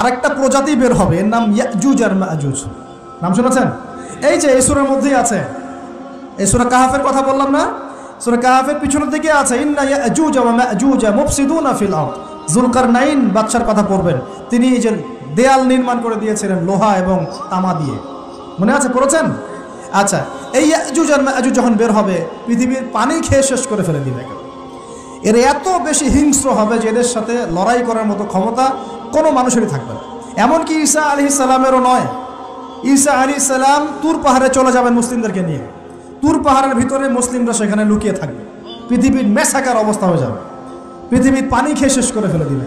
আরেকটা প্রজাতি বের হবে, এর নাম ইয়াজুজ আর মাজুজ। নাম শুনেছেন? এই যে এই সূরার মধ্যেই আছে, এই সূরা কাহাফের কথা বললাম না, সূরা কাহাফের পিছনের দিকে আছে ইন্না ইয়াজুজ ওয়া মাজুজ মুফসিদুনা ফিল আরদ। যুলকারনাইন বাদশার কথা পড়বেন, তিনি এই যে দেয়াল নির্মাণ করে দিয়েছিলেন লোহা এবং তামা দিয়ে, মনে আছে, পড়েছেন? আচ্ছা, এই ইয়াজুজ আর মাজুজ যখন বের হবে পৃথিবীর পানি খেয়ে শেষ করে ফেলে দিবে। এর এত বেশি হিংস্র হবে যে এদের সাথে লড়াই করার মতো ক্ষমতা কোনো মানুষেরই থাকবে না। এমনকি ঈসা আলাইহিস সালামেরও নয়। ঈসা আলাইহিস সালাম তুর পাহাড়ে চলে যাবেন মুসলিমদেরকে নিয়ে, তুর পাহাড়ের ভিতরে মুসলিমরা সেখানে লুকিয়ে থাকবে, পৃথিবীর মেসাকার অবস্থা হয়ে যাবে, পৃথিবীর পানি খেয়ে শেষ করে ফেলে দিবে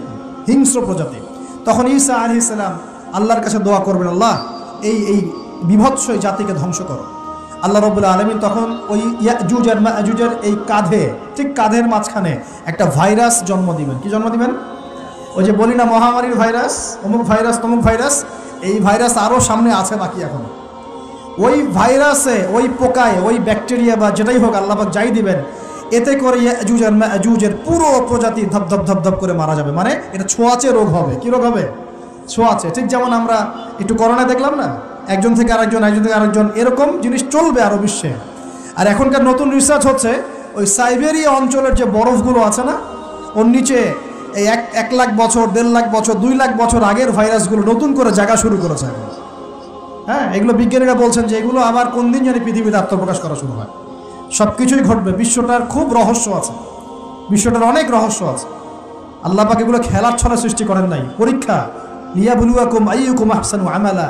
হিংস্র প্রজাতি। তখন ঈসা আলাইহিস সালাম আল্লাহর কাছে দোয়া করবেন, আল্লাহ এই বিভৎস জাতিকে ধ্বংস করো। আল্লাহ রাব্বুল আলামিন তখন ওই ইয়াজুজ আর মাজুজের এই কাঁধে, ঠিক কাঁধের মাঝখানে একটা ভাইরাস জন্ম দিবেন। কি জন্ম দিবেন? ওই যে বলি না মহামারীর ভাইরাস, অমুক ভাইরাস তমুক ভাইরাস, এই ভাইরাস আরও সামনে আছে বাকি এখন। ওই ভাইরাসে, ওই পোকায়, ওই ব্যাকটেরিয়া বা যেটাই হোক আল্লাহ পাক যাই দিবেন, এতে করে ইয়াজুজ আর মাজুজের পুরো প্রজাতি ধপ ধপ ধপ ধপ করে মারা যাবে। মানে এটা ছোঁয়াচে রোগ হবে। কি রোগ হবে? ছোঁয়াচে। ঠিক যেমন আমরা একটু করোনা দেখলাম না, একজন থেকে আরেকজন, একজন থেকে আরেকজন, এরকম জিনিস চলবে আরও বিশ্বে। আর এখনকার নতুন রিসার্চ হচ্ছে ওই সাইবেরিয়া অঞ্চলের যে বরফগুলো আছে না, ওর নিচে এই 1 লাখ বছর, 1.5 লাখ বছর, 2 লাখ বছর আগের ভাইরাসগুলো নতুন করে জায়গা শুরু করেছে এখন। হ্যাঁ, এগুলো বিজ্ঞানীরা বলছেন যে এগুলো আবার কোন দিন জানি পৃথিবীতে আত্মপ্রকাশ করা শুরু হয়। সব কিছুই ঘটবে। বিশ্বটার খুব রহস্য আছে, বিশ্বটার অনেক রহস্য আছে। আল্লাহ পাক এগুলো খেলার ছলে সৃষ্টি করেন নাই, পরীক্ষা। লিয়াবলুয়াকুম আইয়ুকুম আহসানু আমালা,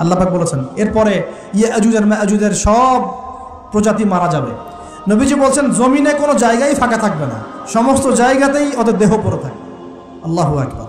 আল্লাহ পাক বলেছেন। এরপরে ইয়াজুজ আর মাজুজের সব প্রজাতি মারা যাবে। নবীজি বলছেন জমিনে কোনো জায়গায় ফাঁকা থাকবে না, সমস্ত জায়গাতেই ওদের দেহ পড়ে থাকে। আল্লাহু আকবার।